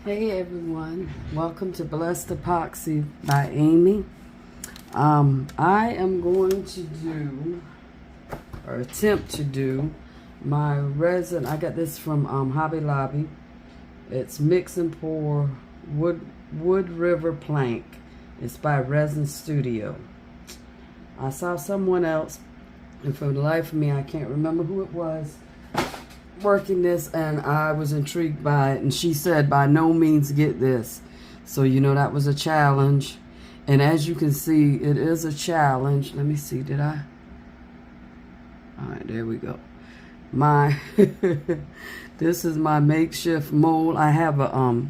Hey everyone, welcome to Blessedepoxy by Amy. I am going to do, or attempt to do, my resin. I got this from Hobby Lobby. It's Mix and Pour Wood River Plank. It's by Resin Studio. I saw someone else, and for the life of me, I can't remember who it was, working this, and I was intrigued by it, and she said by no means get this. So you know that was a challenge, and as you can see it is a challenge. Let me see, did I? Alright, there we go. My this is my makeshift mold. I have a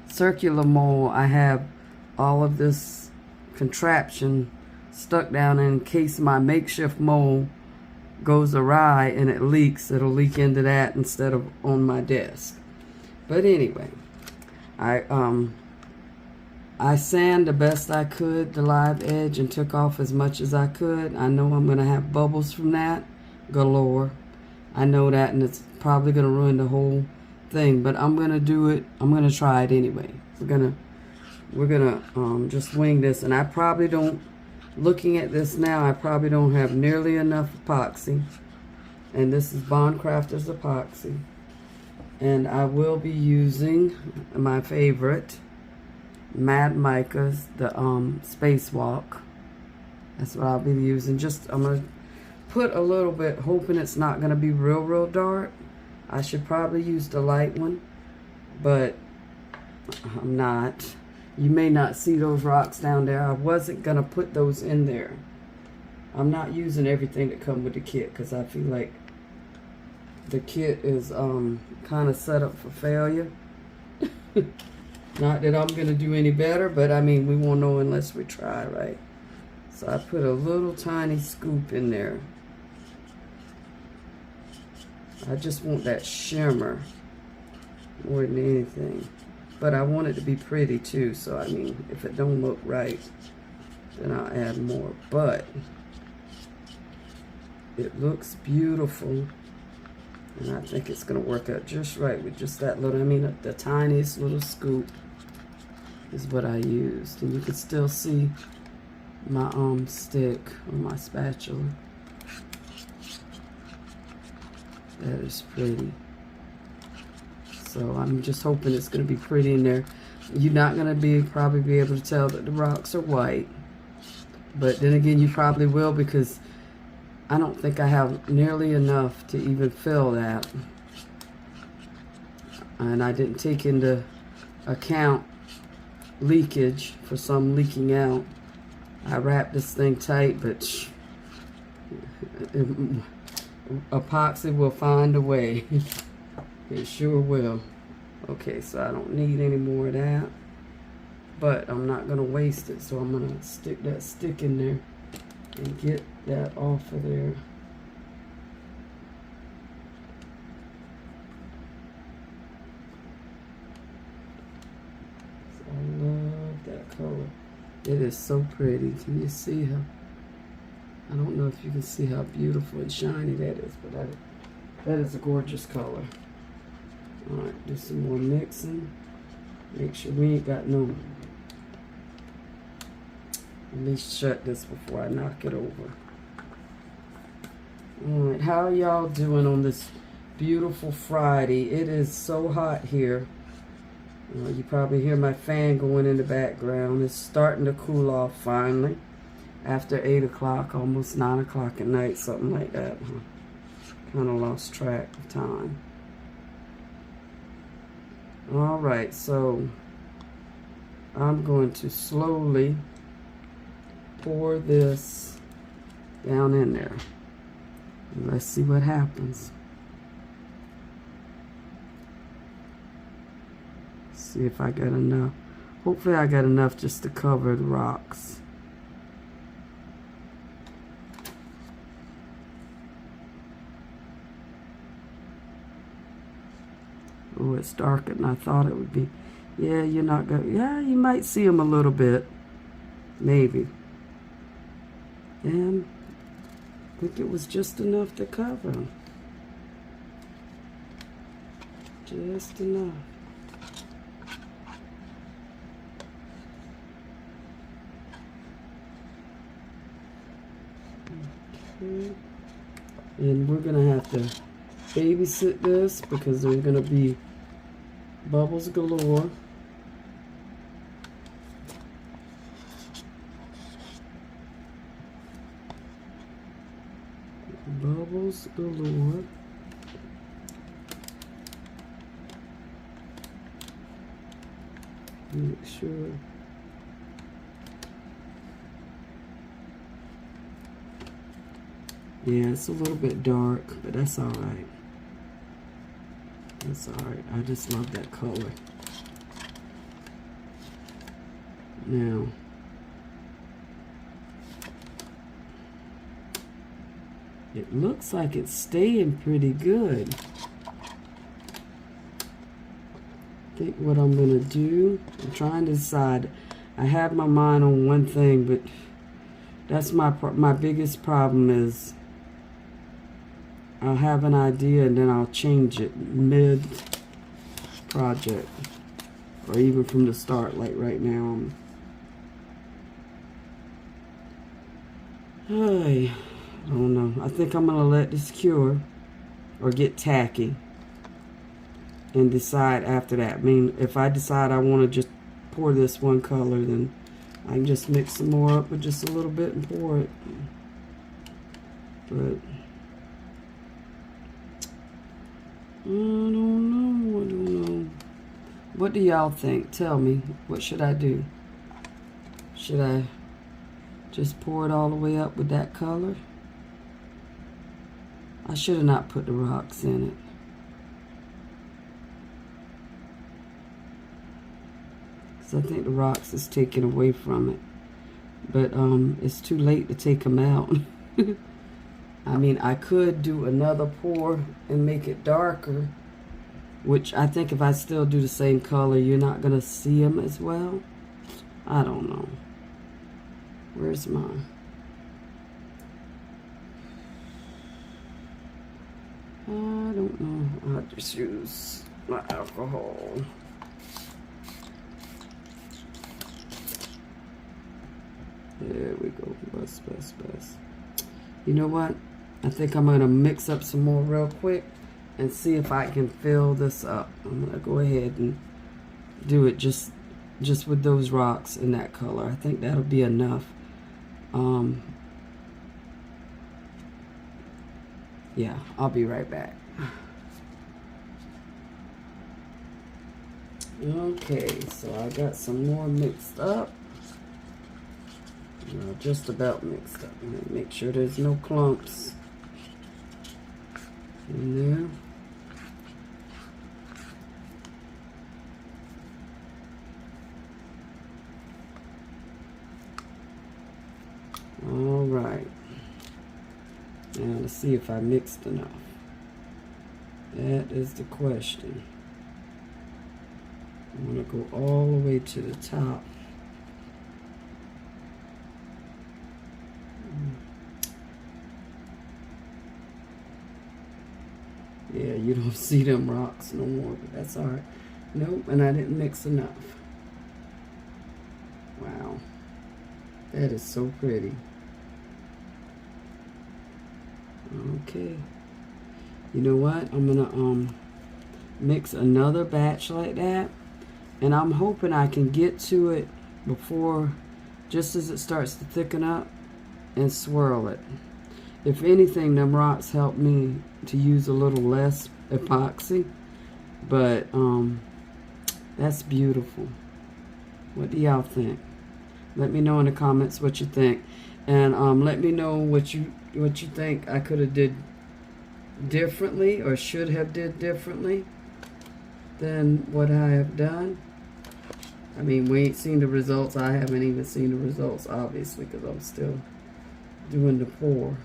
circular mold. I have all of this contraption stuck down in case my makeshift mold goes awry and it leaks. It'll leak into that instead of on my desk. But anyway, I sand the best I could the live edge and took off as much as I could. I know I'm gonna have bubbles from that galore. I know that, and it's probably gonna ruin the whole thing, but I'm gonna do it. I'm gonna try it anyway. We're gonna just wing this, and I probably don't, looking at this now, I probably don't have nearly enough epoxy. And this is Bond Crafter's epoxy. And I will be using my favorite, Mad Mica's, the Spacewalk. That's what I'll be using. I'm going to put a little bit, hoping it's not going to be real dark. I should probably use the light one, but I'm not. You may not see those rocks down there. I wasn't going to put those in there. I'm not using everything that come with the kit because I feel like the kit is kind of set up for failure. Not that I'm going to do any better, but I mean, we won't know unless we try, right? So I put a little tiny scoop in there. I just want that shimmer more than anything. But I want it to be pretty too, so I mean, if it don't look right, then I'll add more. But it looks beautiful, and I think it's gonna work out just right with just that little, I mean, the tiniest little scoop is what I used. And you can still see my stick on my spatula. That is pretty. So I'm just hoping it's going to be pretty in there. You're not going to probably be able to tell that the rocks are white. But then again, you probably will, because I don't think I have nearly enough to even fill that. And I didn't take into account leakage for some leaking out. I wrapped this thing tight, but epoxy will find a way. It sure will. Okay, so I don't need any more of that, but I'm not going to waste it, so I'm going to stick that stick in there and get that off of there. So I love that color. It is so pretty. Can you see how? I don't know if you can see how beautiful and shiny that is, but that is a gorgeous color. Alright, do some more mixing. Make sure we ain't got no. At least shut this before I knock it over. Alright, how are y'all doing on this beautiful Friday? It is so hot here. You probably hear my fan going in the background. It's starting to cool off finally. After 8 o'clock, almost 9 o'clock at night, something like that. Kind of lost track of time. Alright, so I'm going to slowly pour this down in there. And let's see what happens. See if I got enough. Hopefully I got enough just to cover the rocks. Oh, it's darker than I thought it would be. Yeah, you're not going to, yeah, you might see them a little bit. Maybe. And I think it was just enough to cover them. Just enough. Okay. And we're gonna have to babysit this because there's gonna be bubbles galore. Bubbles galore. Make sure. Yeah, it's a little bit dark, but that's all right. That's all right. I just love that color. Now, it looks like it's staying pretty good. I think what I'm gonna do, I'm trying to decide. I have my mind on one thing, but that's my biggest problem is I'll have an idea and then I'll change it mid-project. Or even from the start, like right now. I don't know. I think I'm going to let this cure or get tacky and decide after that. I mean, if I decide I want to just pour this one color, then I can just mix some more up with just a little bit and pour it. But I don't know. What do y'all think? Tell me. What should I do? Should I just pour it all the way up with that color? I should have not put the rocks in it. Because I think the rocks is taken away from it. But it's too late to take them out. I mean, I could do another pour and make it darker, which I think if I still do the same color, you're not going to see them as well. I don't know. Where's mine? I don't know. I'll just use my alcohol. There we go. Bust. You know what? I think I'm going to mix up some more real quick and see if I can fill this up. I'm going to go ahead and do it just with those rocks in that color. I think that'll be enough. Yeah, I'll be right back. Okay, so I got some more mixed up. Just about mixed up. Make sure there's no clumps in there. All right. Now let's see if I mixed enough. That is the question. I'm going to go all the way to the top. Yeah, you don't see them rocks no more, but that's all right. Nope, and I didn't mix enough. Wow. That is so pretty. Okay. You know what? I'm gonna mix another batch like that, and I'm hoping I can get to it before, just as it starts to thicken up, and swirl it. If anything, them rocks help me to use a little less epoxy, but that's beautiful. What do y'all think? Let me know in the comments what you think, and let me know what you think I could have did differently or should have did differently than what I have done. I mean, we ain't seen the results. I haven't even seen the results, obviously, because I'm still doing the pour.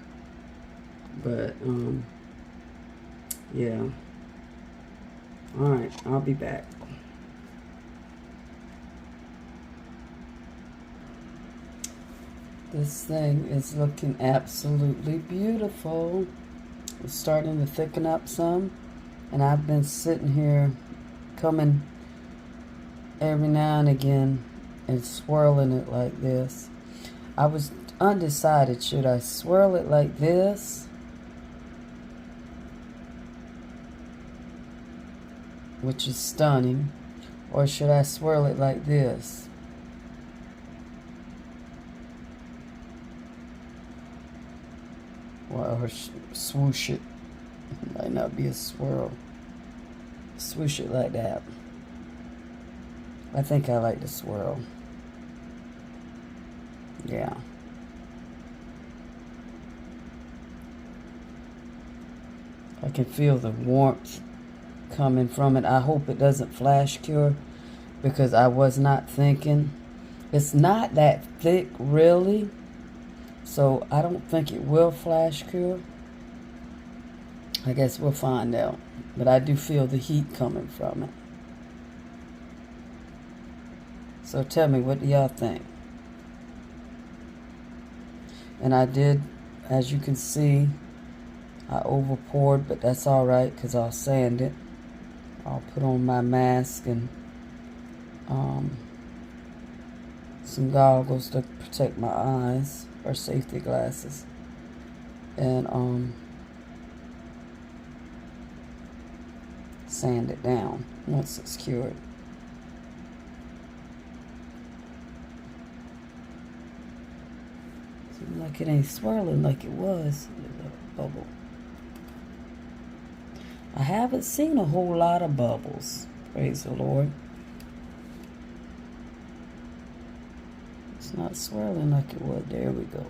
But yeah. All right, I'll be back. This thing is looking absolutely beautiful. It's starting to thicken up some, and I've been sitting here coming every now and again and swirling it like this. I was undecided. Should I swirl it like this, which is stunning, or should I swirl it like this? Or swoosh it. It might not be a swirl. Swoosh it like that. I think I like the swirl. Yeah. I can feel the warmth coming from it. I hope it doesn't flash cure, because I was not thinking. It's not that thick really, so I don't think it will flash cure. I guess we'll find out. But I do feel the heat coming from it. So tell me, what do y'all think? And I did, as you can see, I over poured, but that's alright because I'll sand it. I'll put on my mask and some goggles to protect my eyes, or safety glasses. And sand it down once it's cured. Seems like it ain't swirling like it was. There's a bubble. I haven't seen a whole lot of bubbles. Praise the Lord. It's not swirling like it was. There we go.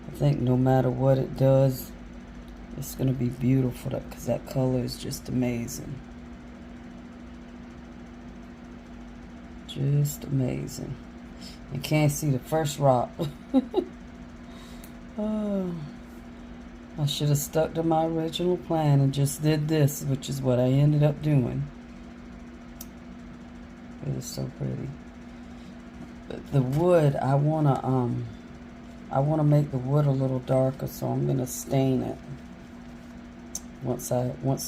I think no matter what it does, it's going to be beautiful because that color is just amazing. Just amazing. You can't see the first rock. Oh, I should have stuck to my original plan and just did this, which is what I ended up doing. It is so pretty. But the wood, I wanna make the wood a little darker, so I'm gonna stain it. Once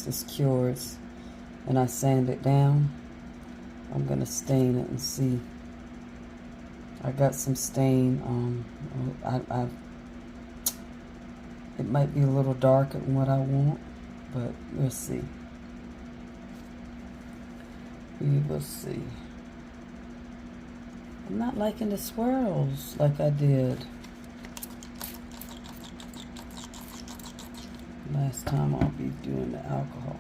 this cures and I sand it down, I'm gonna stain it and see. I got some stain. It might be a little darker than what I want, but we'll see. We will see. I'm not liking the swirls like I did last time. I'll be doing the alcohol.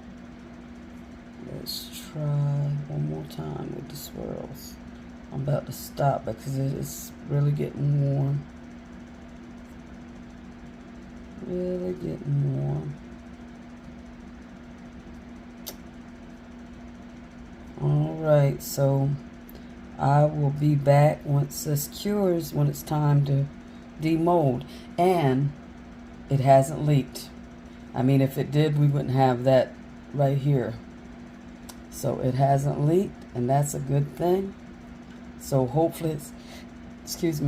Let's try one more time with the swirls. I'm about to stop because it is really getting warm. Really getting warm. Alright, so I will be back once this cures, when it's time to demold. And it hasn't leaked. I mean, if it did, we wouldn't have that right here. So it hasn't leaked, and that's a good thing. So hopefully it's,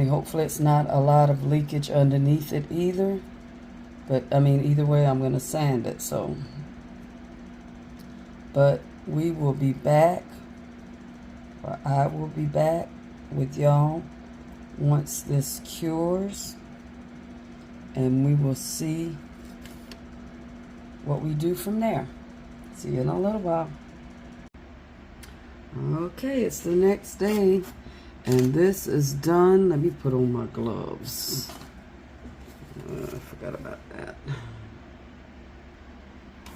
hopefully it's not a lot of leakage underneath it either. But I mean, either way, I'm going to sand it. So, but we will be back, or I will be back with y'all once this cures, and we will see what we do from there. See you in a little while. Okay, it's the next day, and this is done. Let me put on my gloves. I forgot about that.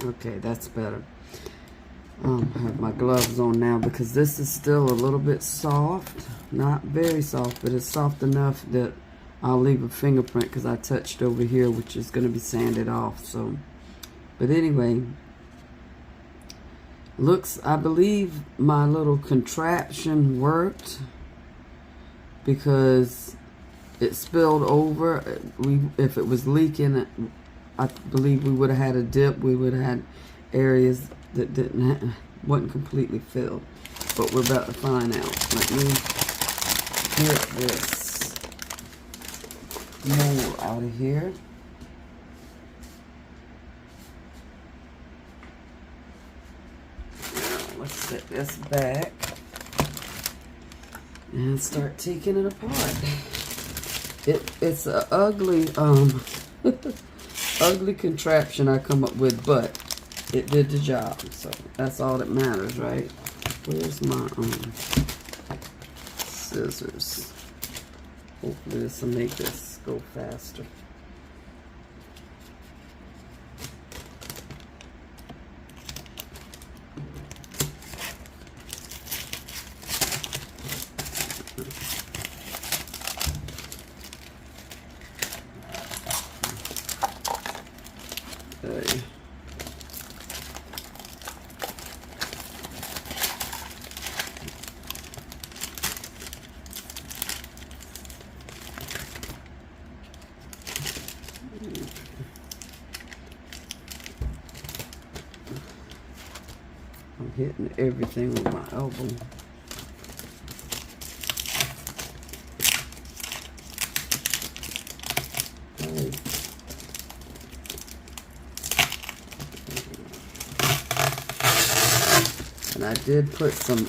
Okay, that's better. I have my gloves on now because this is still a little bit soft. Not very soft, but it's soft enough that I'll leave a fingerprint because I touched over here, which is going to be sanded off. So, but anyway, looks, I believe my little contraption worked because it spilled over. If it was leaking, I believe we would have had a dip. We would have had areas that wasn't completely filled. But we're about to find out. Let me get this mold out of here. Now, let's set this back and start taking it apart. It's an ugly, ugly contraption I come up with, but it did the job, so that's all that matters, right? Where's my scissors? Hopefully this will make this go faster. Okay. I'm hitting everything with my elbow. Right. And I did put some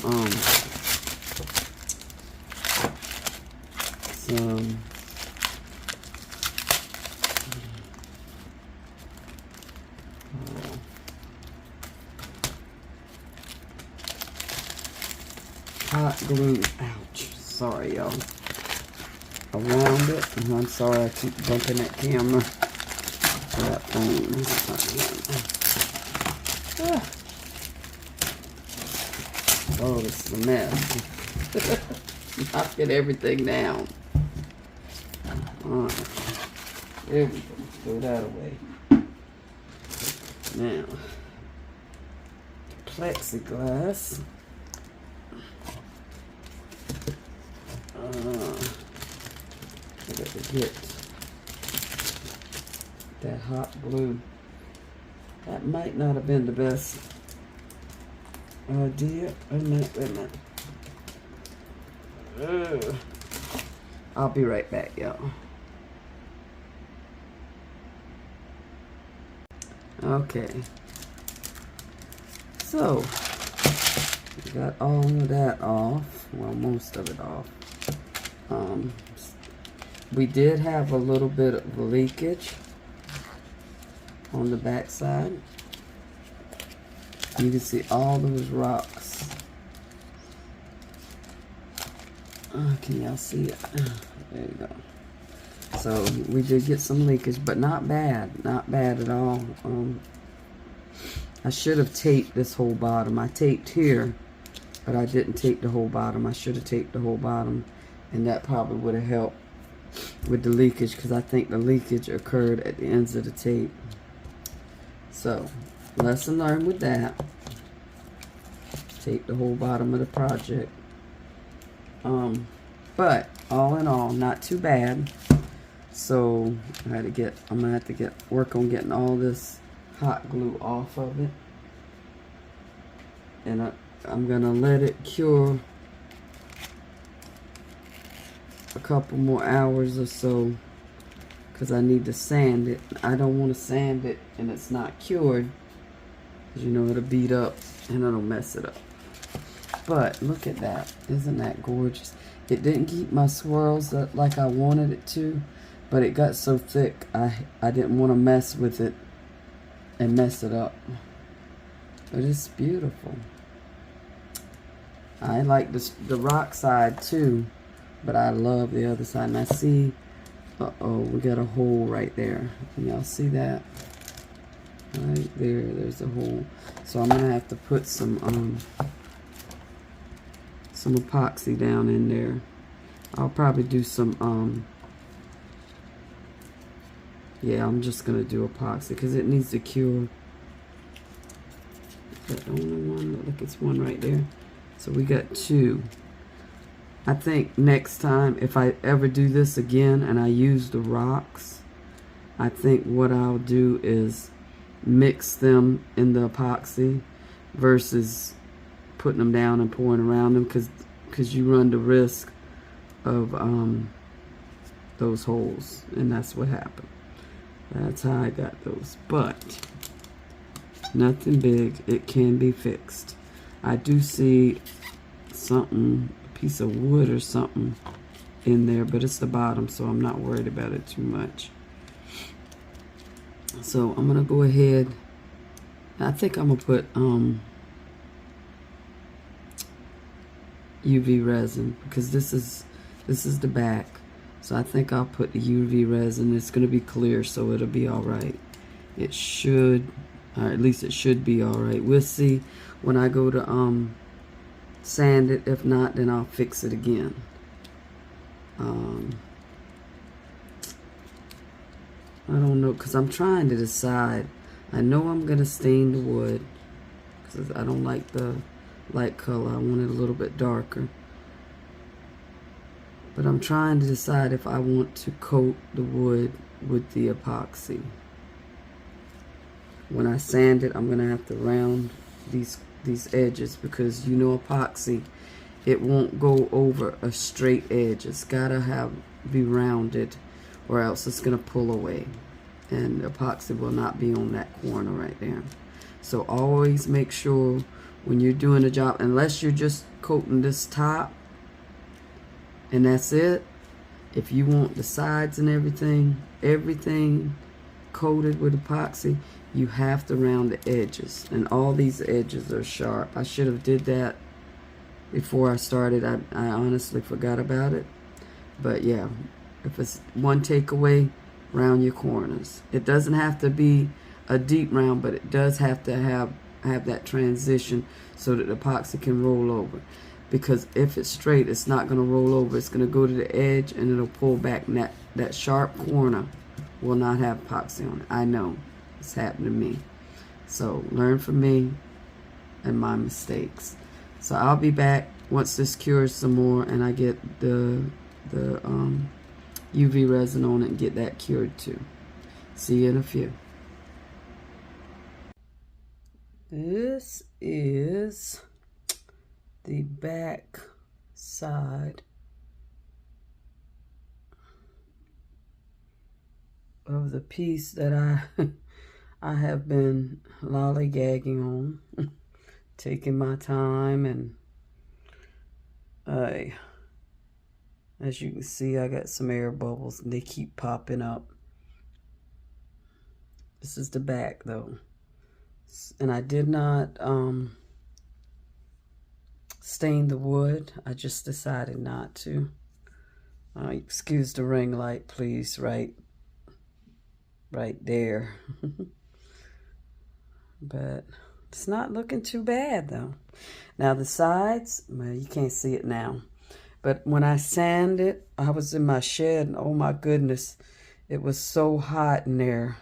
hot glue. Ouch. Sorry, y'all. Around it. And I'm sorry I keep bumping that camera. That phone. Oh, this is a mess. Knocking everything down. Alright. There we go. Throw that away. Now, plexiglass. Got to get that hot glue. That might not have been the best idea. Wait a minute. I'll be right back, y'all. Okay. So, we got all of that off. Well, most of it off. We did have a little bit of leakage on the back side. You can see all those rocks. Can y'all see it? There you go. So we did get some leakage, but not bad. Not bad at all. I should have taped this whole bottom. I taped here, but I didn't tape the whole bottom. I should have taped the whole bottom, and that probably would have helped with the leakage, because I think the leakage occurred at the ends of the tape. So, lesson learned with that. Tape the whole bottom of the project. But all in all, not too bad. So I'm gonna have to work on getting all this hot glue off of it, and I'm gonna let it cure a couple more hours or so, because I need to sand it. I don't want to sand it and it's not cured, because you know it'll beat up and it'll mess it up. But look at that. Isn't that gorgeous? It didn't keep my swirls like I wanted it to, but it got so thick I didn't want to mess with it and mess it up. But it's beautiful. I like the rock side too, but I love the other side. And I see, uh-oh, we got a hole right there. Can y'all see that? Right there, there's a hole. So I'm gonna have to put some epoxy down in there. I'll probably do some yeah, I'm just gonna do epoxy because it needs to cure. Is that the only one? Look, it's one right there. So we got two. I think next time, if I ever do this again and I use the rocks, I think what I'll do is mix them in the epoxy versus putting them down and pouring around them, because you run the risk of those holes, and that's what happened. That's how I got those, but nothing big. It can be fixed. I do see something, a piece of wood or something in there, but it's the bottom, so I'm not worried about it too much. So I'm gonna go ahead. I think I'm gonna put UV resin, because this is the back. So I think I'll put the UV resin. It's gonna be clear, so it'll be all right. It should, or at least it should be all right. We'll see when I go to sand it. If not, then I'll fix it again. I don't know, because I'm trying to decide. I know I'm gonna stain the wood, because I don't like the light color. I want it a little bit darker. But I'm trying to decide if I want to coat the wood with the epoxy. When I sand it, I'm gonna have to round these edges, because you know epoxy, it won't go over a straight edge. It's gotta be rounded, or else it's gonna pull away, and epoxy will not be on that corner right there. So always make sure when you're doing a job, unless you're just coating this top and that's it, if you want the sides and everything coated with epoxy, you have to round the edges, and all these edges are sharp. I should have did that before I started. I honestly forgot about it, but yeah, if it's one takeaway, round your corners. It doesn't have to be a deep round, but it does have to have that transition so that the epoxy can roll over. Because if it's straight, it's not going to roll over. It's going to go to the edge and it'll pull back, and that sharp corner will not have epoxy on it. I know. It's happened to me. So learn from me and my mistakes. So I'll be back once this cures some more and I get the UV resin on it and get that cured too. See you in a few. This is the back side of the piece that I have been lollygagging on, taking my time, and as you can see, I got some air bubbles and they keep popping up. This is the back though, and I did not stain the wood. I just decided not to. Excuse the ring light, please. Right there. But it's not looking too bad though. Now the sides, well, you can't see it now, but when I sanded, I was in my shed, and oh my goodness, it was so hot in there.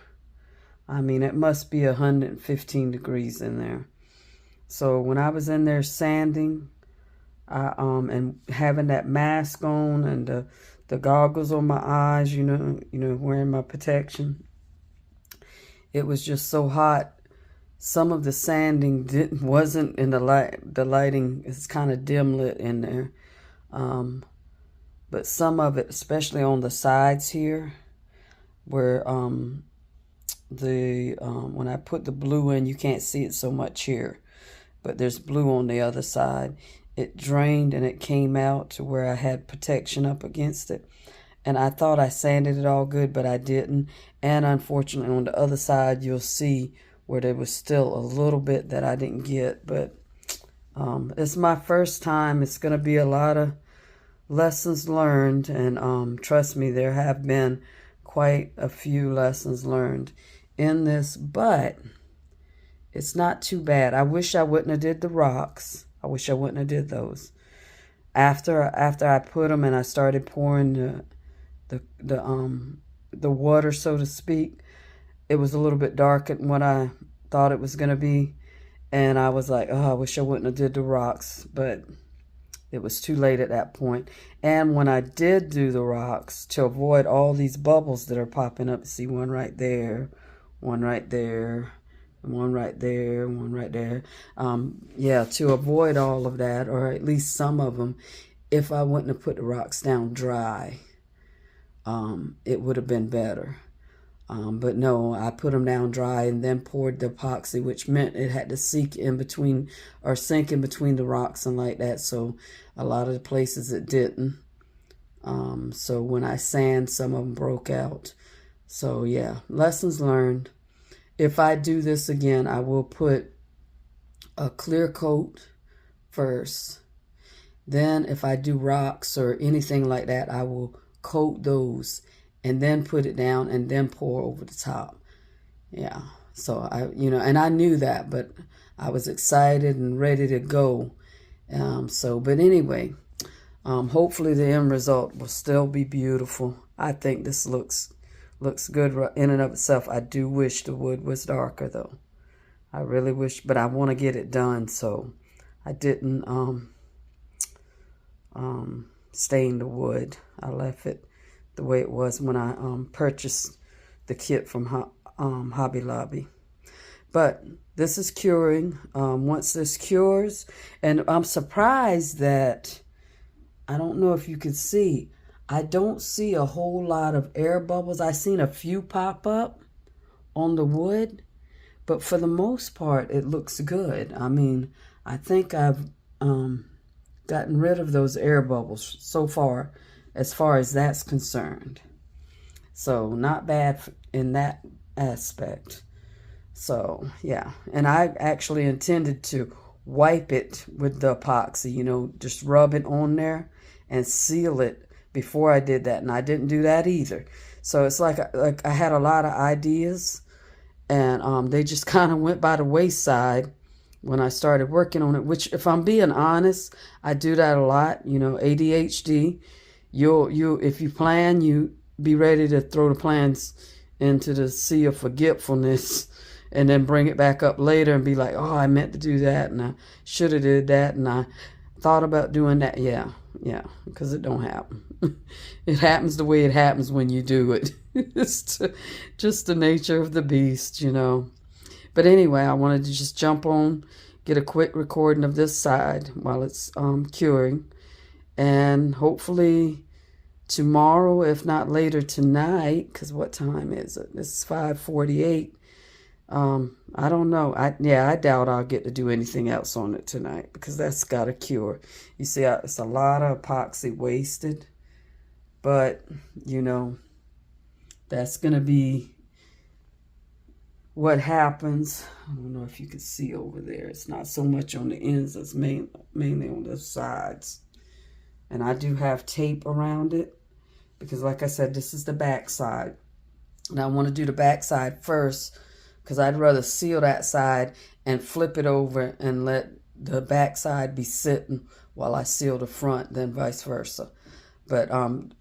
I mean, it must be 115 degrees in there. So when I was in there sanding, and having that mask on and the goggles on my eyes, you know, wearing my protection, it was just so hot. Some of the sanding wasn't in the light. The lighting is kind of dim lit in there, but some of it, especially on the sides here, where when I put the blue in, you can't see it so much here, but there's blue on the other side. It drained and it came out to where I had protection up against it. And I thought I sanded it all good, but I didn't. And unfortunately, on the other side, you'll see where there was still a little bit that I didn't get. But it's my first time. It's going to be a lot of lessons learned. And trust me, there have been quite a few lessons learned in this. But it's not too bad. I wish I wouldn't have did the rocks. I wish I wouldn't have did those. After I put them and I started pouring the water, so to speak, it was a little bit darker than what I thought it was going to be. And I was like, oh, I wish I wouldn't have did the rocks. But it was too late at that point. And when I did do the rocks, to avoid all these bubbles that are popping up, see one right there, one right there, one right there. Yeah, to avoid all of that, or at least some of them, if I wouldn't have put the rocks down dry, it would have been better. But no, I put them down dry and then poured the epoxy, which meant it had to sink in between the rocks and like that. So a lot of the places it didn't. So when I sand, some of them broke out. So yeah, lessons learned. If I do this again, I will put a clear coat first. Then if I do rocks or anything like that, I will coat those and then put it down and then pour over the top. Yeah. So and I knew that, but I was excited and ready to go. But anyway, hopefully the end result will still be beautiful. I think this looks good in and of itself. I do wish the wood was darker though. I really wish, but I want to get it done, so I didn't stain the wood. I left it the way it was when I purchased the kit from Hobby Lobby. But this is curing. Once this cures, and I'm surprised that, I don't know if you can see, I don't see a whole lot of air bubbles. I seen a few pop up on the wood, but for the most part, it looks good. I mean, I think I've gotten rid of those air bubbles so far as that's concerned. So not bad in that aspect. So yeah, and I actually intended to wipe it with the epoxy, just rub it on there and seal it before I did that, and I didn't do that either. So it's like I had a lot of ideas, and they just kind of went by the wayside when I started working on it, which, if I'm being honest, I do that a lot. ADHD, if you plan, you be ready to throw the plans into the sea of forgetfulness and then bring it back up later and be like, oh, I meant to do that, and I should have did that, and I thought about doing that. Yeah, because it don't happen. It happens the way it happens when you do it. It's just the nature of the beast, But anyway, I wanted to just jump on, get a quick recording of this side while it's curing. And hopefully tomorrow, if not later tonight, because what time is it? It's 5:48. I don't know. I doubt I'll get to do anything else on it tonight, because that's got to cure. You see, it's a lot of epoxy wasted. But, that's going to be what happens. I don't know if you can see over there. It's not so much on the ends. It's mainly on the sides. And I do have tape around it, because like I said, this is the back side. And I want to do the back side first, because I'd rather seal that side and flip it over and let the back side be sitting while I seal the front, than vice versa. But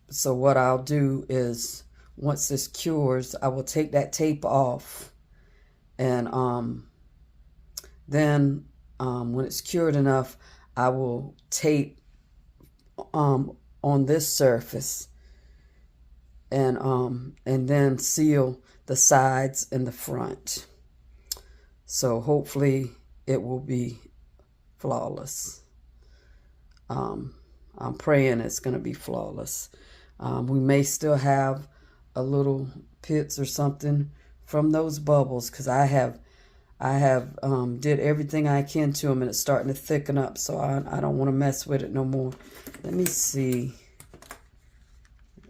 so what I'll do is, once this cures, I will take that tape off, and then when it's cured enough, I will tape on this surface, and then seal the sides and the front. So hopefully it will be flawless. I'm praying it's going to be flawless. We may still have a little pits or something from those bubbles, because I have did everything I can to them, and it's starting to thicken up, so I don't want to mess with it no more. Let me see.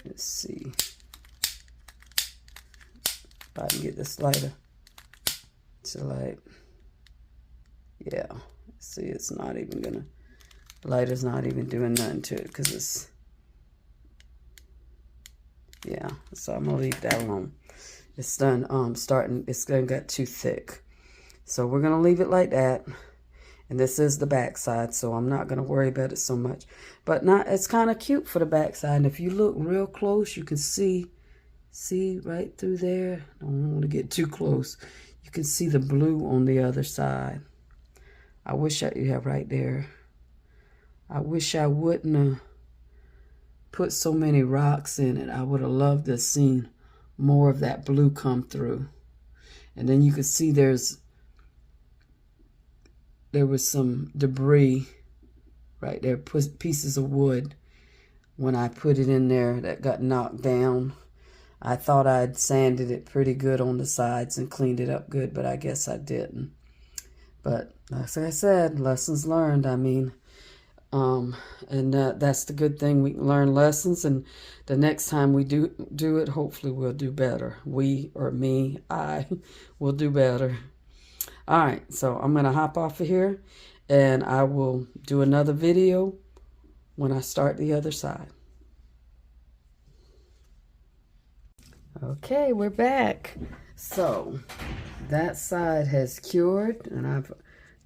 Let's see if I can get this lighter to light. Yeah, see, it's not even gonna, lighter's not even doing nothing to it, because it's, yeah, so I'm gonna leave that alone. It's done it's gonna get too thick, so we're gonna leave it like that. And this is the back side, so I'm not gonna worry about it so much. But it's kind of cute for the back side. And if you look real close, you can see right through there. Don't want to get too close. You can see the blue on the other side. I wish you have right there. I wish I wouldn't have put so many rocks in it. I would have loved to have seen more of that blue come through. And then you can see there's there was some debris right there, pieces of wood when I put it in there that got knocked down. I thought I'd sanded it pretty good on the sides and cleaned it up good, but I guess I didn't. But like I said, lessons learned. I mean, and that's the good thing. We learn lessons, and the next time we do it, hopefully we'll do better. We, or me, I, will do better. All right, so I'm going to hop off of here, and I will do another video when I start the other side. Okay, we're back. So that side has cured, and I've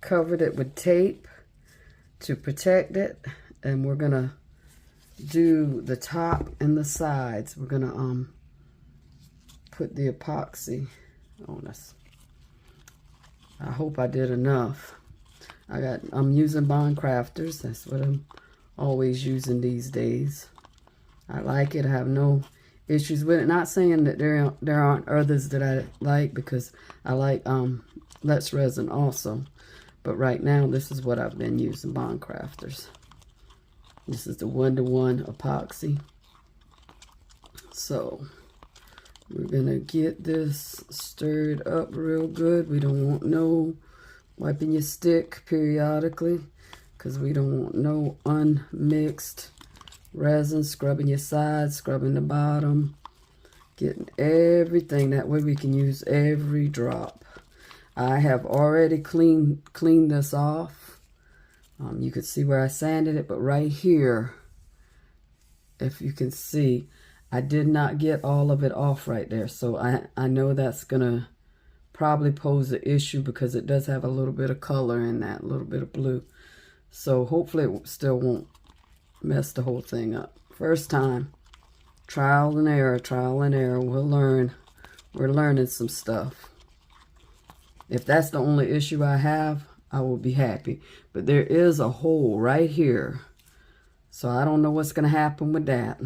covered it with tape to protect it, and we're gonna do the top and the sides. We're gonna put the epoxy on this. I hope I did enough. I'm using bond crafters. That's what I'm always using these days. I like it. I have no issues with it. Not saying that there aren't others that I like, because I like Let's Resin also. But right now, this is what I've been using, bond crafters. This is the 1-to-1 epoxy. So we're gonna get this stirred up real good. We don't want no wiping your stick periodically, because we don't want no unmixed resin. Scrubbing your sides, scrubbing the bottom, getting everything. That way we can use every drop. I have already cleaned this off. You can see where I sanded it, but right here, if you can see, I did not get all of it off right there. So I know that's gonna probably pose an issue, because it does have a little bit of color in that, a little bit of blue. So hopefully it still won't mess the whole thing up. First time, trial and error, we'll learn. We're learning some stuff. If that's the only issue I have, I will be happy. But there is a hole right here, so I don't know what's going to happen with that.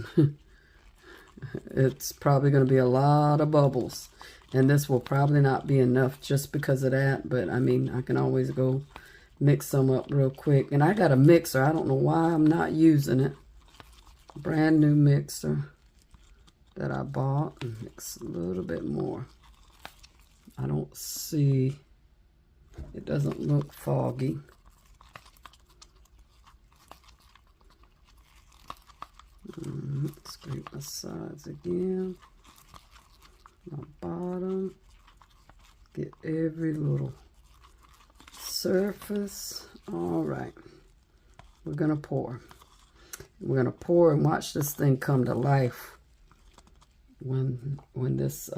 It's probably going to be a lot of bubbles, and this will probably not be enough just because of that. But I mean, I can always go mix some up real quick. And I got a mixer. I don't know why I'm not using it. Brand new mixer that I bought. Mix a little bit more. I don't see, it doesn't look foggy. Scrape my sides again. My bottom. Get every little surface. All right. We're going to pour. We're going to pour and watch this thing come to life when this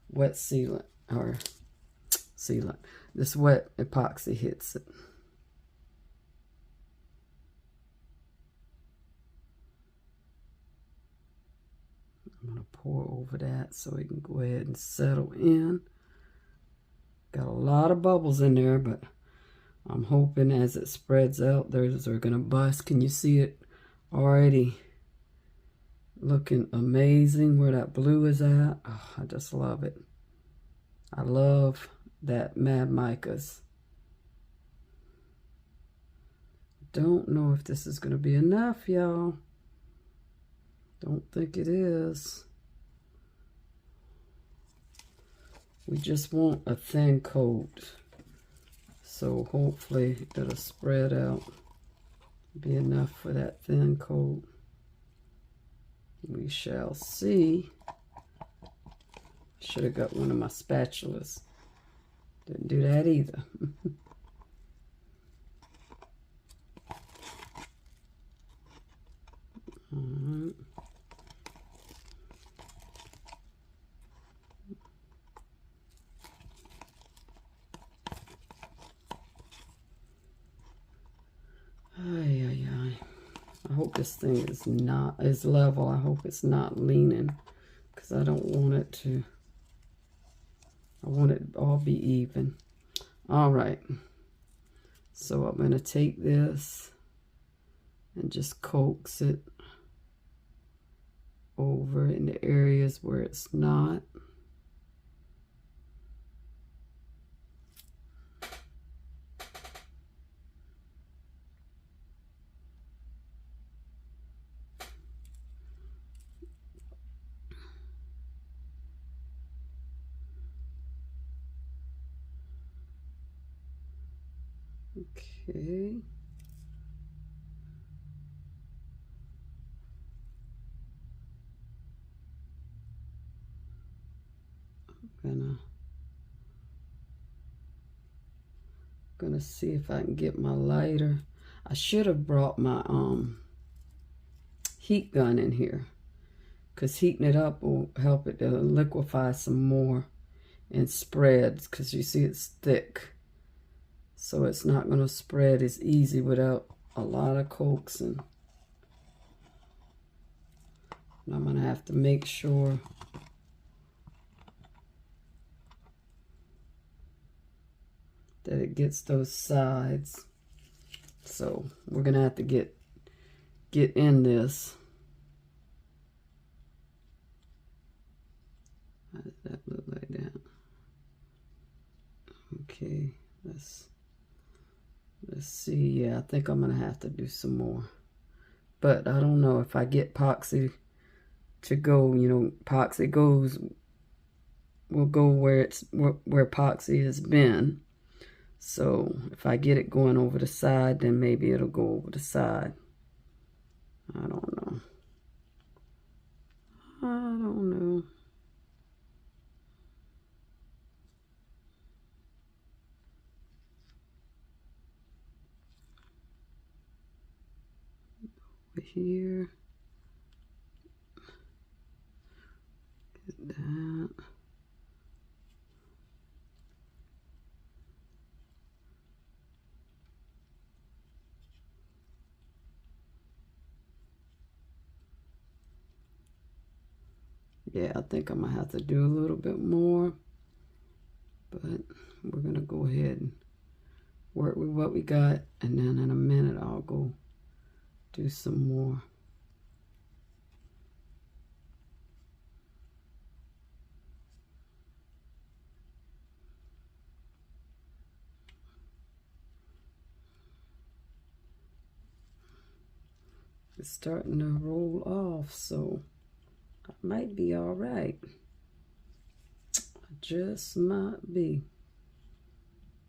wet sealant, or sealant, this wet epoxy hits it. I'm going to pour over that so it can go ahead and settle in. Got a lot of bubbles in there, but I'm hoping as it spreads out, those are going to bust. Can you see it already looking amazing where that blue is at? Oh, I just love it. I love that Mad Micas. Don't know if this is going to be enough, y'all. Don't think it is. We just want a thin coat. So hopefully it'll spread out. Be enough for that thin coat. We shall see. Should have got one of my spatulas. Didn't do that either. All right. I hope this thing is level. I hope it's not leaning, because I don't want it to. I want it all be even. All right. So I'm going to take this and just coax it over in the areas where it's not. Okay. Gonna see if I can get my lighter. I should have brought my heat gun in here, because heating it up will help it to liquefy some more and spreads, because you see it's thick, so it's not going to spread as easy without a lot of coaxing. And I'm going to have to make sure that it gets those sides. So we're going to have to get in this. How does that look like that? Okay, let's see. Yeah, I think I'm gonna have to do some more, but I don't know if I get epoxy to go. You know, epoxy will go where epoxy has been. So if I get it going over the side, then maybe it'll go over the side. I don't know. I don't know. Here, get that. Yeah, I think I'm gonna have to do a little bit more, but we're gonna go ahead and work with what we got, and then in a minute I'll go do some more. It's starting to roll off, so I might be all right. I just might be.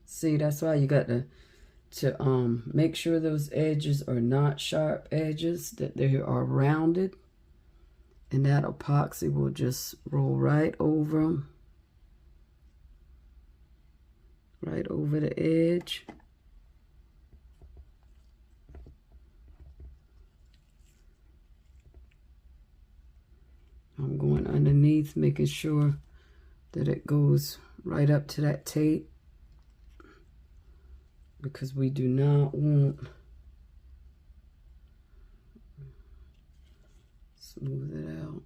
See, that's why you got to make sure those edges are not sharp edges, that they are rounded, and that epoxy will just roll right over them, right over the edge. I'm going underneath, making sure that it goes right up to that tape, because we do not want smooth it out.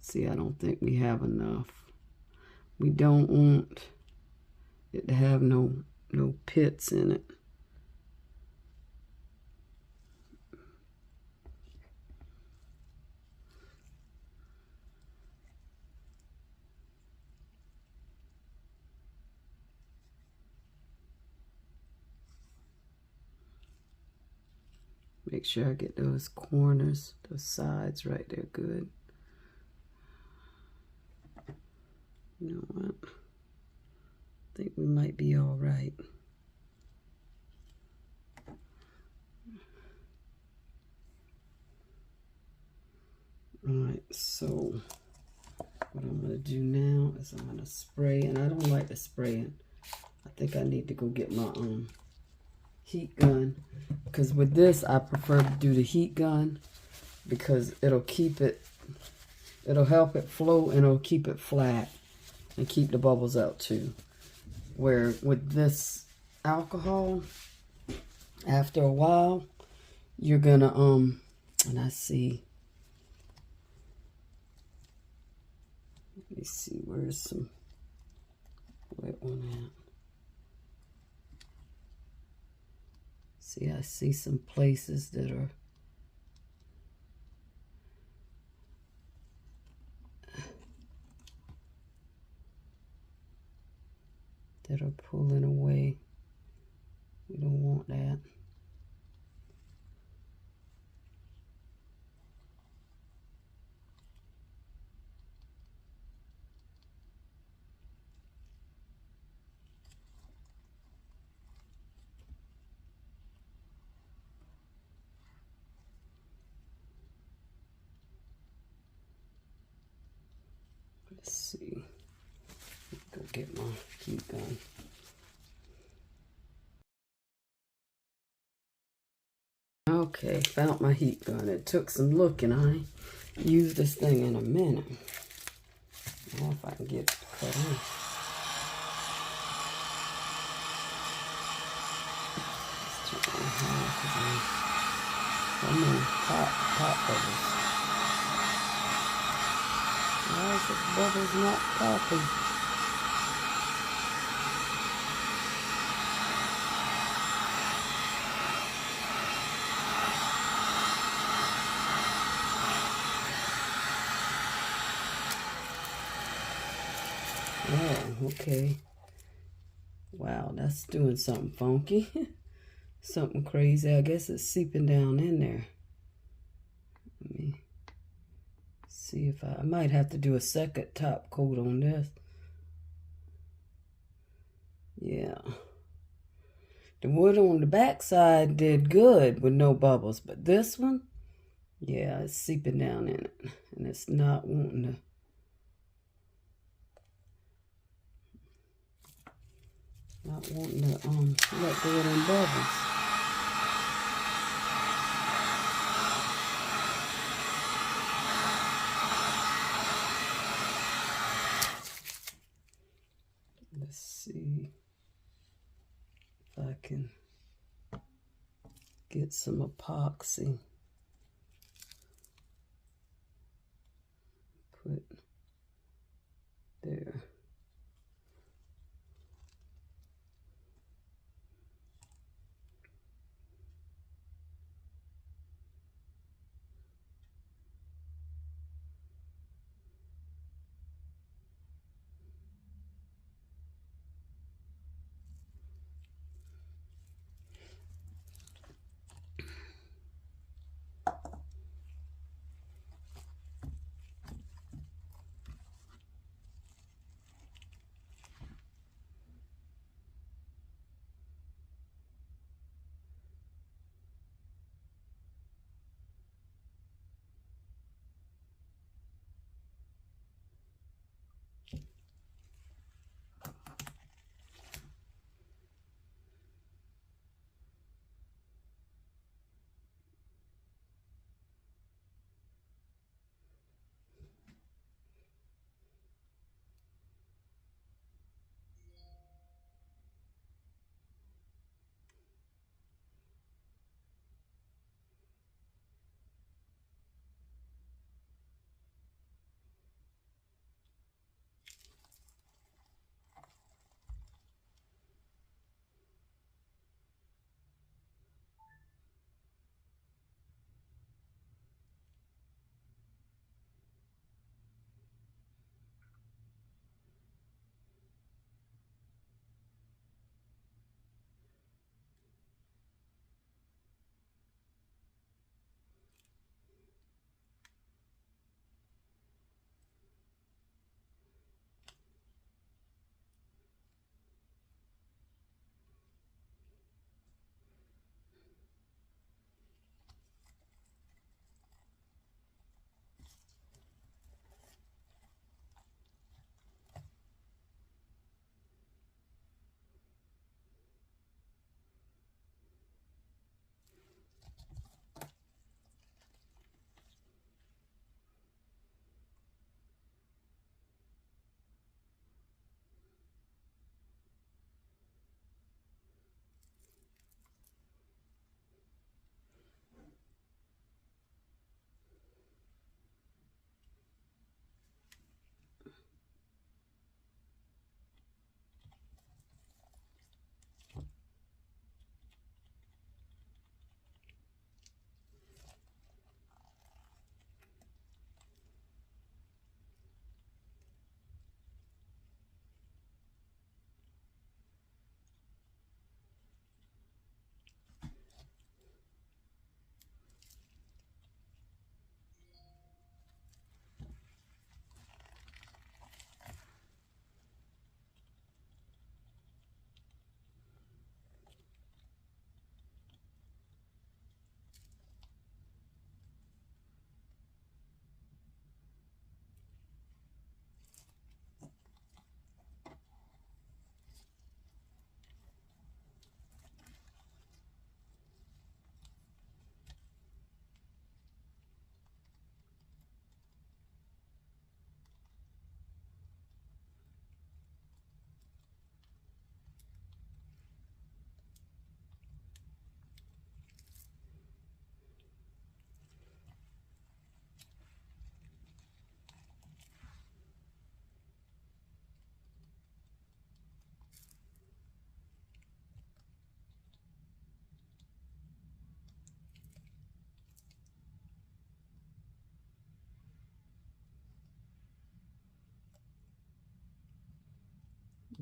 See, I don't think we have enough. We don't want it to have no pits in it. Make sure I get those corners, those sides right there good. You know what? I think we might be all right. Alright, so what I'm going to do now is I'm going to spray, and I don't like the spraying. I think I need to go get my heat gun, because with this I prefer to do the heat gun, because it'll help it flow, and it'll keep it flat and keep the bubbles out too. Where with this alcohol, after a while, you're gonna and I see, let me see, where's some wet one at? See, I see some places that are pulling away. We don't want that. Let's see. Go get my heat gun. Okay, found my heat gun. It took some looking. I use this thing in a minute. I don't know if I can get it to cut in. Let's turn it on high because I'm in pop bubbles. Why is the bubbles not popping? Oh, okay. Wow, that's doing something funky. Something crazy. I guess it's seeping down in there. Let me see if I might have to do a second top coat on this. Yeah. The wood on the back side did good with no bubbles, but this one, yeah, it's seeping down in it. And it's not wanting to. Not wanting to let go of them bubbles. Let's see if I can get some epoxy. Put there.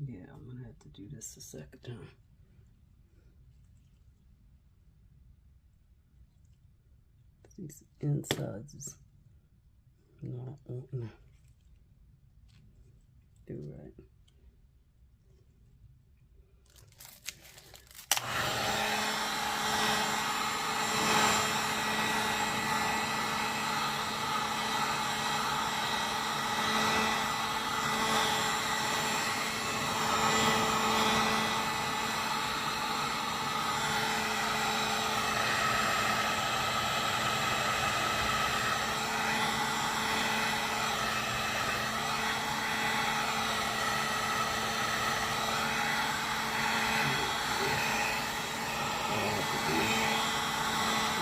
Yeah, I'm gonna have to do this a second time. These insides is not wanting to do right.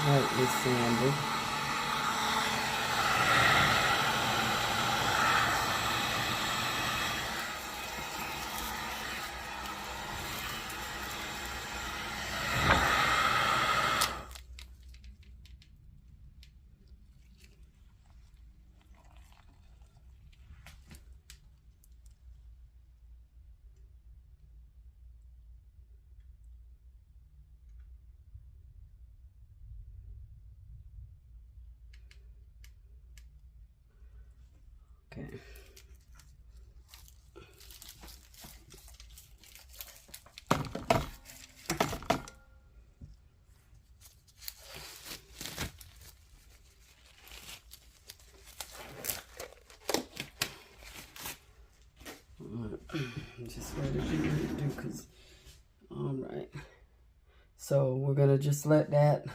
Lightly sanded. Okay. Just let it do what it do, cause all right. So we're gonna just let that.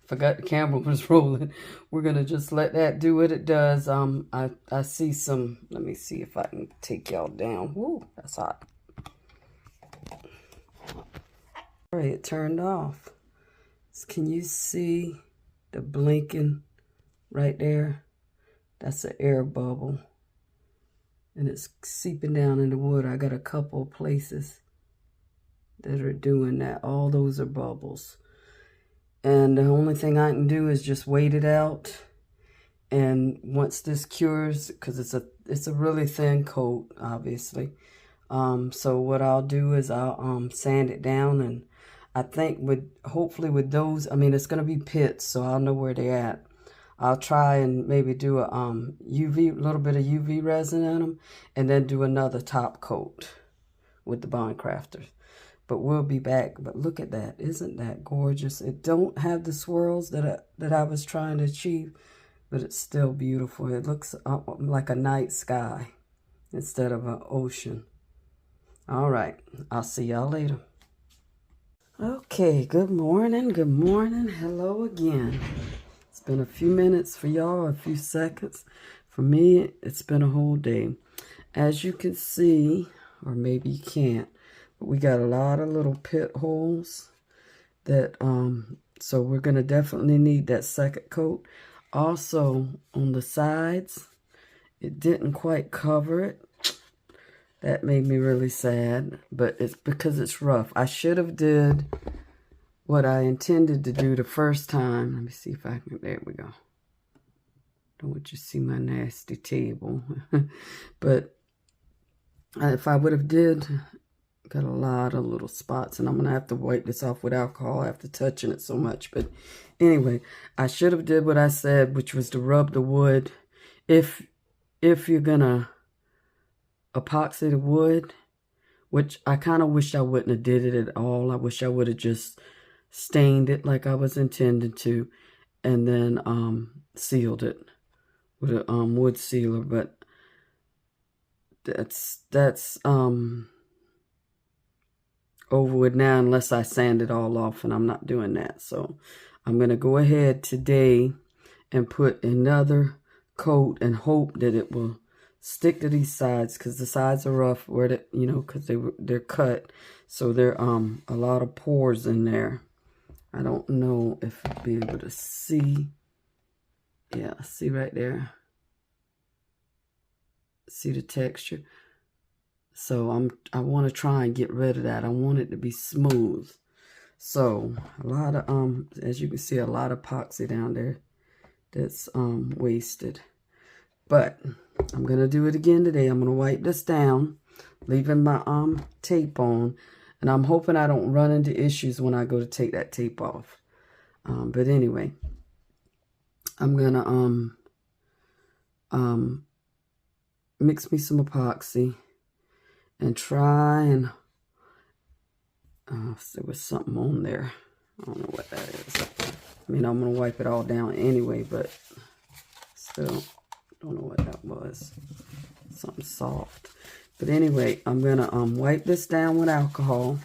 Forgot the camera was rolling. We're gonna just let that do what it does. I see some. Let me see if I can take y'all down. Woo, that's hot. All right, it turned off. So can you see the blinking right there? That's an air bubble. And it's seeping down in the wood. I got a couple of places that are doing that. All those are bubbles. And the only thing I can do is just wait it out. And once this cures, because it's a really thin coat, obviously. So what I'll do is I'll sand it down, and I think hopefully with those, I mean, it's gonna be pits, so I'll know where they're at. I'll try and maybe do a little bit of UV resin in them, and then do another top coat with the Bond Crafter. But we'll be back. But look at that. Isn't that gorgeous? It don't have the swirls that I was trying to achieve, but it's still beautiful. It looks like a night sky instead of an ocean. All right. I'll see y'all later. Okay. Good morning. Good morning. Hello again. It's been a few minutes for y'all, a few seconds. For me, it's been a whole day. As you can see, or maybe you can't, but we got a lot of little pit holes that, so we're going to definitely need that second coat. Also, on the sides, it didn't quite cover it. That made me really sad, but it's because it's rough. I should have did what I intended to do the first time. Let me see if I can, there we go. Don't want you to see my nasty table. But if I would have did, got a lot of little spots, and I'm going to have to wipe this off with alcohol after touching it so much. But anyway, I should have did what I said, which was to rub the wood. If you're going to epoxy the wood, which I kind of wish I wouldn't have did it at all. I wish I would have just stained it like I was intended to, and then sealed it with a wood sealer. But that's over with now, unless I sand it all off, and I'm not doing that. So I'm going to go ahead today and put another coat and hope that it will stick to these sides, because the sides are rough where the, you know, because they're cut, so there a lot of pores in there. I don't know if you'll be able to see. Yeah, see right there. See the texture? So I want to try and get rid of that. I want it to be smooth. So a lot of as you can see, a lot of epoxy down there that's wasted. But I'm gonna do it again today. I'm gonna wipe this down, leaving my tape on. And I'm hoping I don't run into issues when I go to take that tape off. But anyway, I'm gonna mix me some epoxy and try and there was something on there. I don't know what that is. I mean, I'm gonna wipe it all down anyway, but still don't know what that was. Something soft. But anyway, I'm gonna wipe this down with alcohol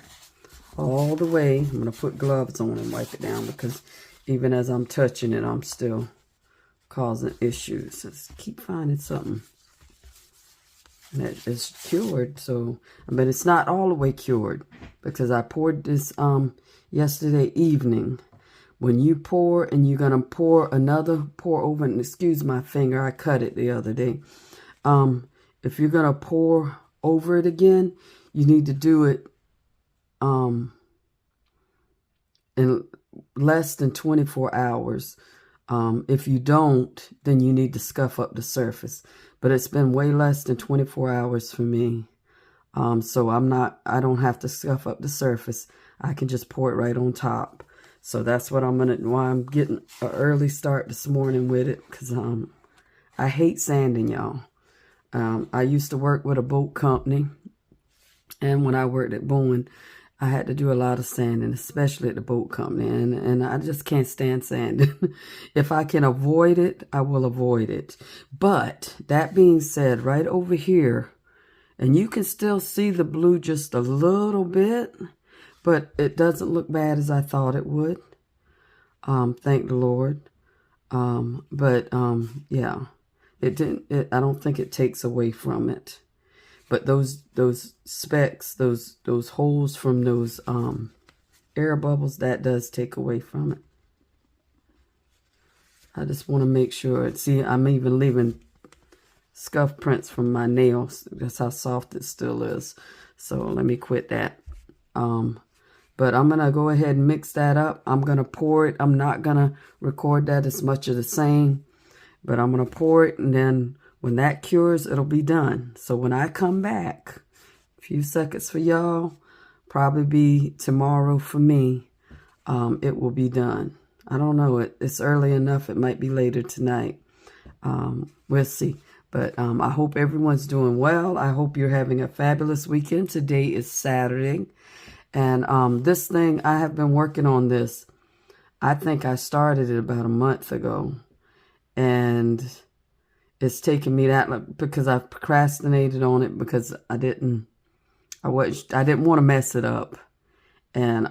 all the way. I'm gonna put gloves on and wipe it down, because even as I'm touching it, I'm still causing issues. Let's keep finding something. And it's cured, so, but it's not all the way cured, because I poured this yesterday evening. When you pour, and you're gonna pour another pour over, and excuse my finger, I cut it the other day. If you're gonna pour over it again, you need to do it in less than 24 hours. If you don't, then you need to scuff up the surface. But it's been way less than 24 hours for me. So I don't have to scuff up the surface. I can just pour it right on top. So that's what why I'm getting an early start this morning with it. Because I hate sanding, y'all. I used to work with a boat company. And when I worked at Bowen, I had to do a lot of sanding, especially at the boat company. And I just can't stand sanding. If I can avoid it, I will avoid it. But that being said, right over here, and you can still see the blue just a little bit, but it doesn't look bad as I thought it would. Thank the Lord. Yeah, it didn't. I don't think it takes away from it. But those specks, those holes from those air bubbles, that does take away from it. I just want to make sure. See, I'm even leaving scuff prints from my nails. That's how soft it still is. So let me quit that. But I'm going to go ahead and mix that up. I'm going to pour it. I'm not going to record that as much of the same. But I'm going to pour it, and then when that cures, it'll be done. So when I come back, a few seconds for y'all, probably be tomorrow for me, it will be done. I don't know. It's early enough. It might be later tonight. We'll see. But I hope everyone's doing well. I hope you're having a fabulous weekend. Today is Saturday. And this thing, I have been working on this. I think I started it about a month ago. And it's taken me that, because I procrastinated on it, because I didn't want to mess it up. And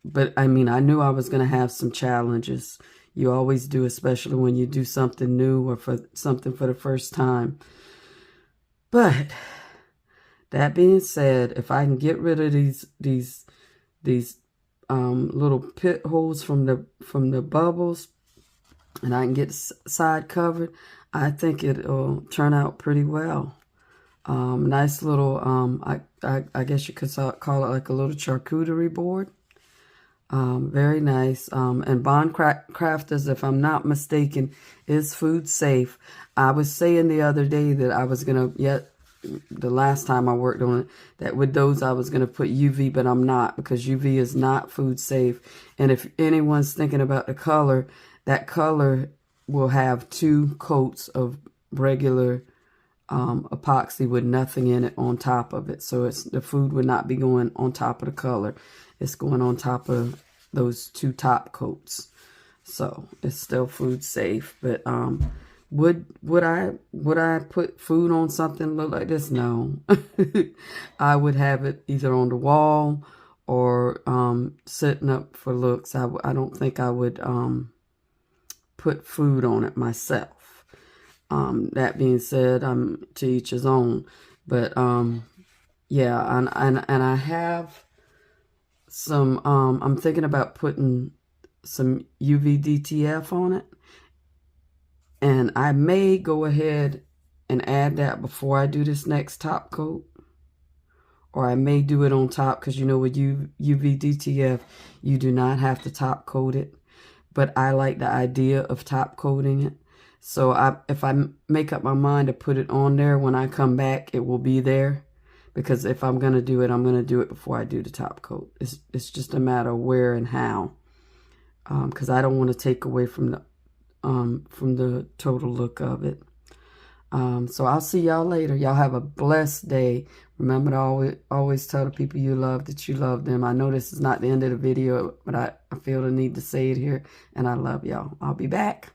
but I mean, I knew I was going to have some challenges. You always do, especially when you do something new or for something for the first time. But that being said, if I can get rid of these little pit holes from the bubbles, and I can get the side covered, I think it'll turn out pretty well. Nice little, I guess you could call it like a little charcuterie board. Very nice. And Bond Crafters, if I'm not mistaken, is food safe. I was saying the other day that I was going to, the last time I worked on it, that with those I was going to put UV, but I'm not, because UV is not food safe. And if anyone's thinking about the color, that color will have 2 coats of regular epoxy with nothing in it on top of it. So the food would not be going on top of the color. It's going on top of those 2 top coats. So it's still food safe. But would I put food on something look like this? No. I would have it either on the wall or sitting up for looks. I don't think I would put food on it myself. That being said, to each his own. But yeah, and I have some, I'm thinking about putting some UV DTF on it. And I may go ahead and add that before I do this next top coat. Or I may do it on top, because you know with UV DTF, you do not have to top coat it. But I like the idea of top coating it. So if I make up my mind to put it on there, when I come back, it will be there. because if I'm going to do it, I'm going to do it before I do the top coat. It's just a matter of where and how, because I don't want to take away from the total look of it. So I'll see y'all later. Y'all have a blessed day. Remember to always tell the people you love that you love them. I know this is not the end of the video, but I feel the need to say it here, and I love y'all. I'll be back.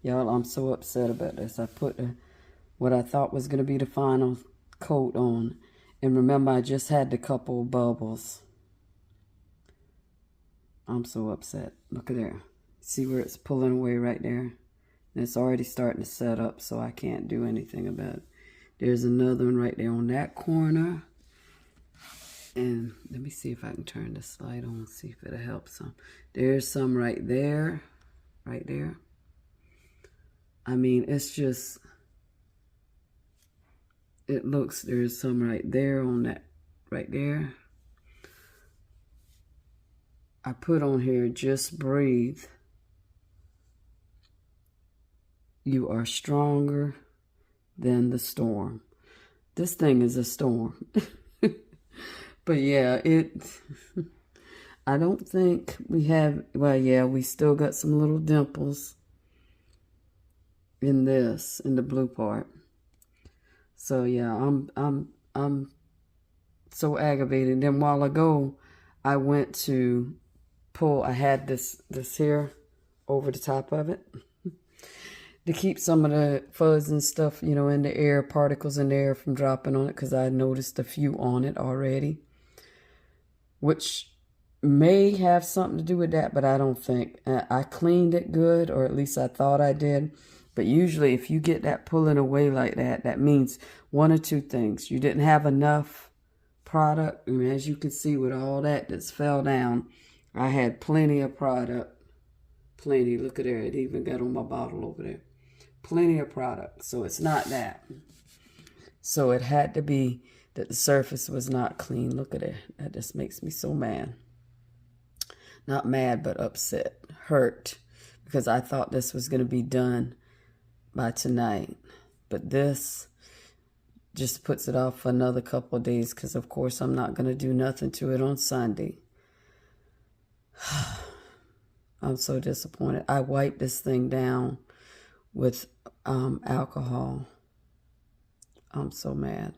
Y'all, I'm so upset about this. I put what I thought was going to be the final coat on, and remember, I just had the couple bubbles. I'm so upset. Look at there. See where it's pulling away right there? And it's already starting to set up, so I can't do anything about it. There's another one right there on that corner. And let me see if I can turn this light on, see if it'll help some. There's some right there. Right there. I mean, it's just, it looks, there's some right there on that, right there. I put on here, just breathe. You are stronger than the storm. This thing is a storm. But yeah, I don't think we have, well, yeah, we still got some little dimples in this, in the blue part. So yeah, I'm so aggravated. Then while ago, I went to pull, I had this here over the top of it to keep some of the fuzz and stuff, you know, in the air, particles in the air from dropping on it, because I noticed a few on it already, which may have something to do with that, but I don't think. I cleaned it good, or at least I thought I did. But usually if you get that pulling away like that, that means one or two things. You didn't have enough product. I mean, as you can see with all that that's fell down, I had plenty of product. Plenty. Look at there. It even got on my bottle over there. Plenty of product. So it's not that. So it had to be that the surface was not clean. Look at it. That just makes me so mad. Not mad, but upset. Hurt. Because I thought this was going to be done by tonight. But this just puts it off for another couple of days, because of course I'm not going to do nothing to it on Sunday. I'm so disappointed. I wiped this thing down with alcohol. I'm so mad.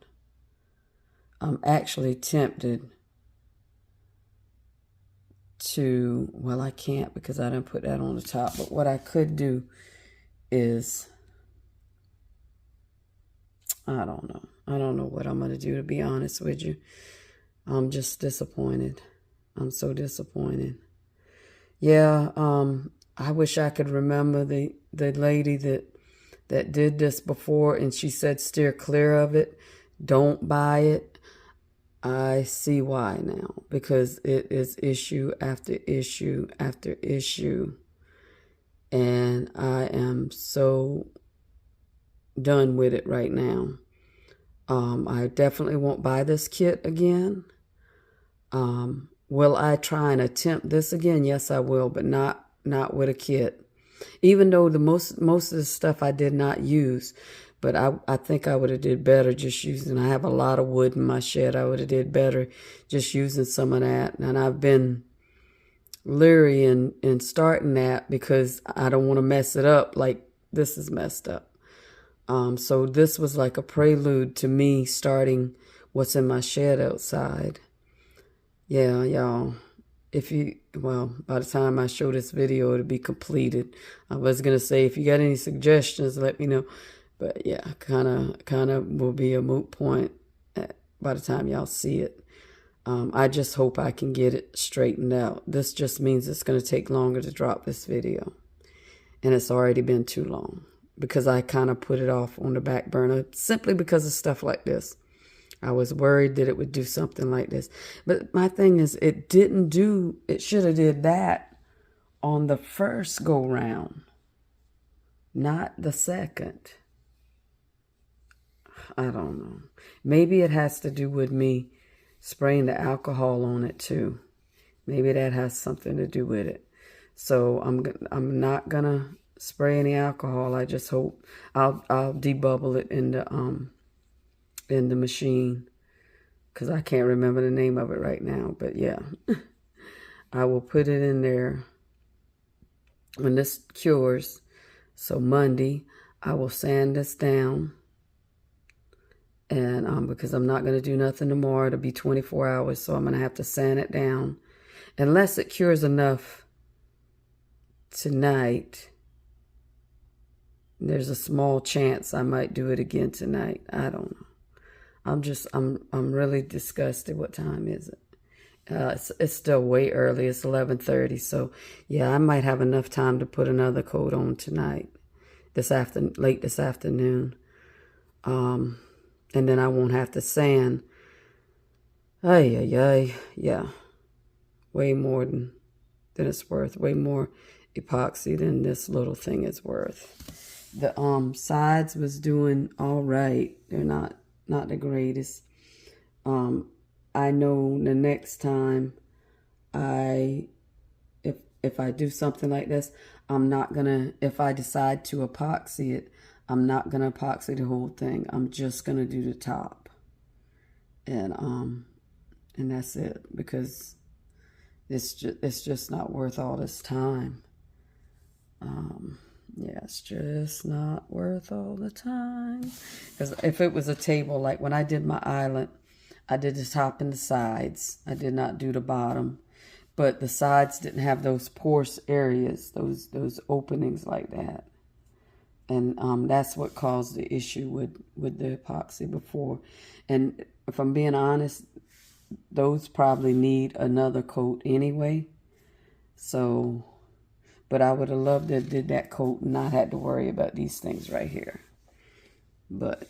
I'm actually tempted to, well, I can't because I didn't put that on the top, but what I could do is, I don't know. I don't know what I'm going to do, to be honest with you. I'm just disappointed. I'm so disappointed. Yeah, I wish I could remember the lady that did this before, and she said steer clear of it. Don't buy it. I see why now, because it is issue after issue after issue. And I am so done with it right now. I definitely won't buy this kit again. Will I try and attempt this again? Yes, I will, but not with a kit. Even though the most of the stuff I did not use, but I think I would have did better just using, I have a lot of wood in my shed. I would have did better just using some of that. And I've been leery in starting that because I don't want to mess it up like this is messed up. So this was like a prelude to me starting what's in my shed outside. Yeah, y'all. Well, by the time I show this video, it'll be completed. I was going to say, if you got any suggestions, let me know. But yeah, kind of will be a moot point by the time y'all see it. I just hope I can get it straightened out. This just means it's going to take longer to drop this video. And it's already been too long, because I kind of put it off on the back burner simply because of stuff like this. I was worried that it would do something like this. But my thing is, it should have did that on the first go round, not the second. I don't know. Maybe it has to do with me spraying the alcohol on it too. Maybe that has something to do with it. So I'm not gonna spray any alcohol. I just hope I'll debubble it in the in the machine, because I can't remember the name of it right now. But yeah, I will put it in there when this cures. So Monday, I will sand this down. And because I'm not going to do nothing tomorrow, it'll be 24 hours. So I'm going to have to sand it down. Unless it cures enough tonight, there's a small chance I might do it again tonight. I don't know. I'm really disgusted. What time is it? It's still way early. It's 11:30. So yeah, I might have enough time to put another coat on tonight, late this afternoon. And then I won't have to sand. Yeah. Way more than it's worth. Way more epoxy than this little thing is worth. The sides was doing all right. They're not the greatest. I know the next time if I do something like this, I'm not gonna, if I decide to epoxy it, I'm not gonna epoxy the whole thing. I'm just gonna do the top. And that's it, because it's just not worth all this time. Yeah, it's just not worth all the time. Because if it was a table, like when I did my island, I did the top and the sides. I did not do the bottom. But the sides didn't have those porous areas, those openings like that. And that's what caused the issue with the epoxy before. And if I'm being honest, those probably need another coat anyway. So, but I would have loved to have did that coat and not had to worry about these things right here. But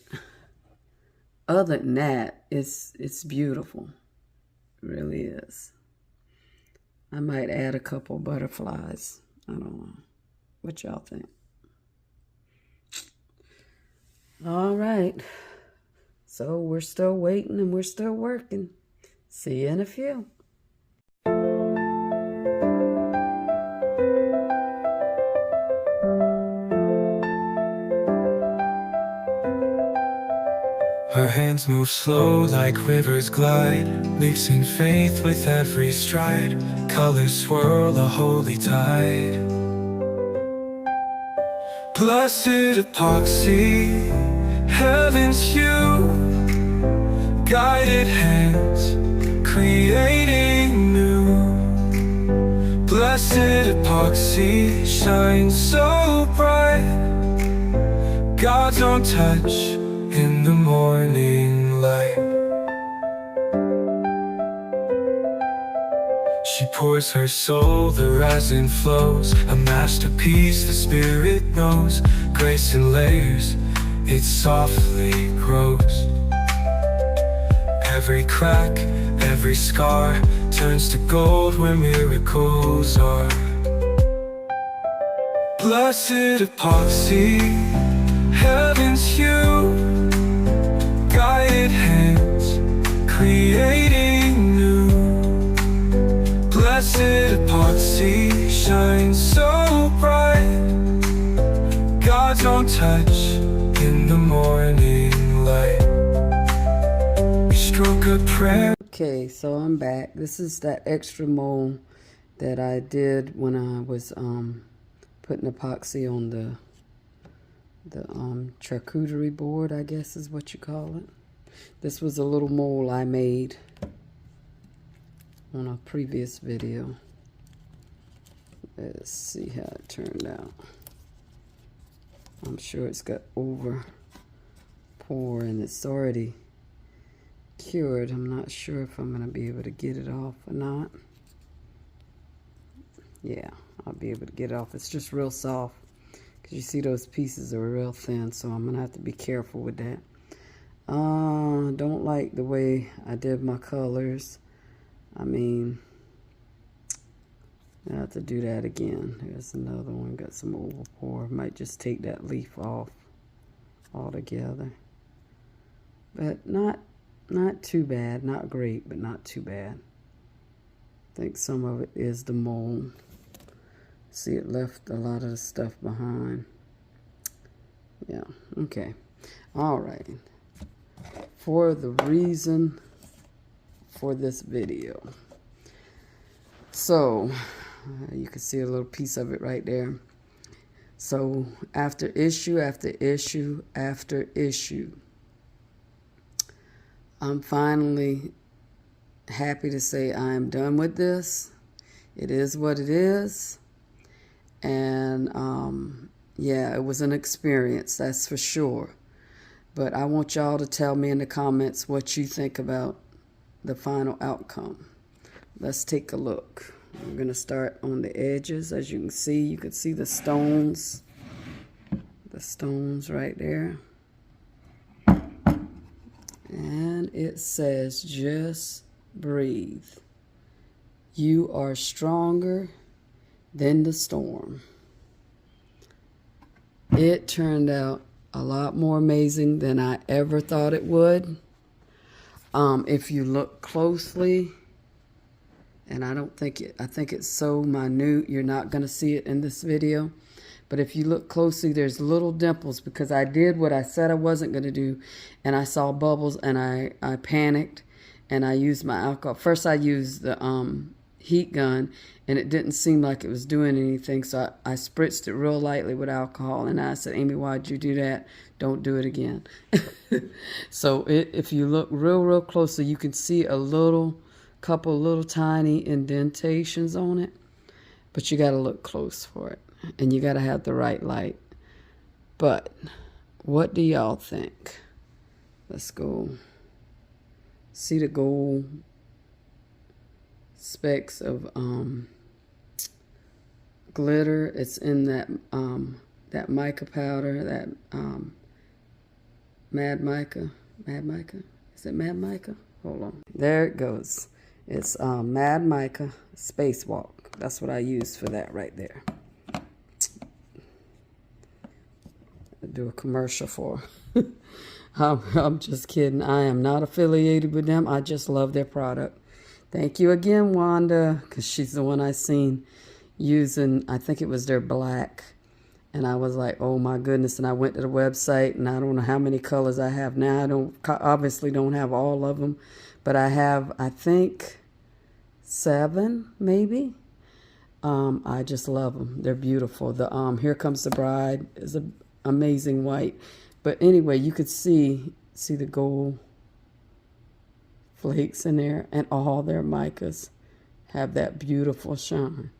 other than that, it's beautiful. It really is. I might add a couple butterflies. I don't know. What y'all think? All right. So we're still waiting and we're still working. See you in a few. Her hands move slow like rivers glide, leaps in faith with every stride. Colors swirl a holy tide. Blessedepoxy, heaven's hue, guided hands, creating new. Blessedepoxy shines so bright, God's own touch in the morning light. She pours her soul, the resin flows, a masterpiece the spirit knows. Grace in layers, it softly grows. Every crack, every scar turns to gold where miracles are. Blessedepoxy, heaven's hue, guided hands, creating new. Blessedepoxy shines so bright, God's own touch in the morning light. We stroke a prayer. Okay, so I'm back. This is that extra mold that I did when I was putting epoxy on the charcuterie board, I guess is what you call it. This was a little mold I made on a previous video. Let's see how it turned out. I'm sure it's got over pour and it's already cured. I'm not sure if I'm going to be able to get it off or not. Yeah, I'll be able to get it off. It's just real soft. Because you see those pieces are real thin, so I'm going to have to be careful with that. Don't like the way I did my colors. I mean, I have to do that again. There's another one, got some over pour. Might just take that leaf off altogether. But not too bad. Not great, but not too bad. I think some of it is the mold. See, it left a lot of the stuff behind. Yeah, okay. All right. for the reason for this video. So you can see a little piece of it right there. So after issue after issue after issue, I'm finally happy to say I am done with this. It is what it is. And yeah, it was an experience, that's for sure. But I want y'all to tell me in the comments what you think about the final outcome. Let's take a look. We're going to start on the edges. As you can see the stones. The stones right there. And it says, just breathe. You are stronger than the storm. It turned out a lot more amazing than I ever thought it would. If you look closely, and I think it's so minute, you're not going to see it in this video. But if you look closely, there's little dimples because I did what I said I wasn't going to do. And I saw bubbles and I panicked and I used my alcohol. First I used the heat gun and it didn't seem like it was doing anything. So I spritzed it real lightly with alcohol. And I said, Amy, why'd you do that? Don't do it again. So if you look real closely, you can see a couple little tiny indentations on it. But you got to look close for it. And you got to have the right light. But what do y'all think? Let's go. See the gold specks of glitter. It's in that mica powder, that Mad Mica. Is it Mad Mica? Hold on. There it goes. It's Mad Mica Spacewalk. That's what I use for that right there. Do a commercial for. I'm just kidding. I am not affiliated with them. I just love their product. Thank you again, Wanda, because she's the one I seen using, I think it was their black. And I was like, oh my goodness. And I went to the website and I don't know how many colors I have now. Obviously don't have all of them, but I have, I think 7 maybe. I just love them. They're beautiful. The Here Comes the Bride is a amazing white. But anyway, you could see the gold flakes in there, and all their micas have that beautiful shine.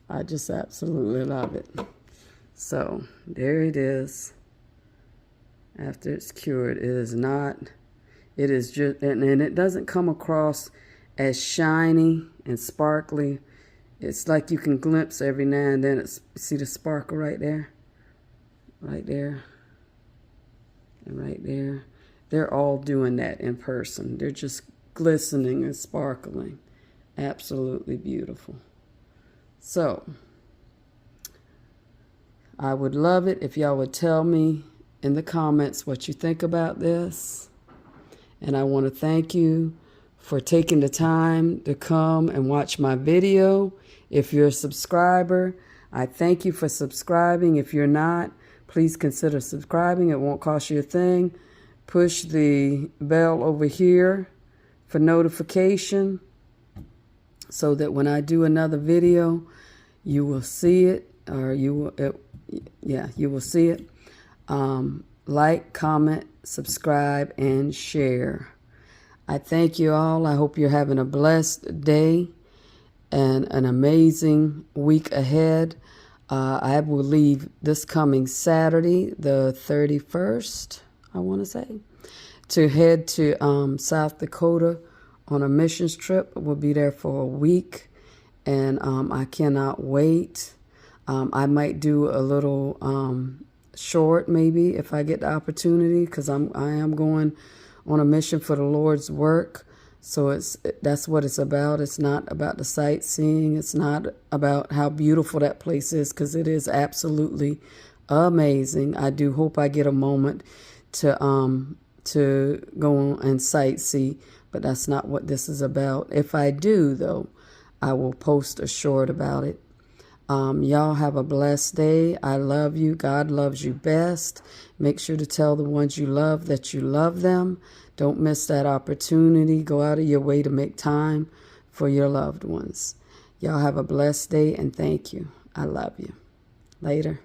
I just absolutely love it. So there it is. After it's cured, it is just, and it doesn't come across as shiny and sparkly. It's like you can glimpse every now and then. See the sparkle right there? Right there. And right there. They're all doing that in person. They're just glistening and sparkling. Absolutely beautiful. So, I would love it if y'all would tell me in the comments what you think about this. And I want to thank you for taking the time to come and watch my video. If you're a subscriber, I thank you for subscribing. If you're not, please consider subscribing. It won't cost you a thing. Push the bell over here for notification so that when I do another video, you will see it, or you will see it. Like, comment, subscribe, and share. I thank you all. I hope you're having a blessed day and an amazing week ahead. I will leave this coming Saturday, the 31st, I want to say, to head to South Dakota on a missions trip. We'll be there for a week, and I cannot wait. I might do a little short maybe if I get the opportunity, because I am going on a mission for the Lord's work. So that's what it's about. It's not about the sightseeing. It's not about how beautiful that place is, because it is absolutely amazing. I do hope I get a moment to go and sightsee, but that's not what this is about. If I do, though, I will post a short about it. Y'all have a blessed day. I love you. God loves you best. Make sure to tell the ones you love that you love them. Don't miss that opportunity. Go out of your way to make time for your loved ones. Y'all have a blessed day, and thank you. I love you. Later.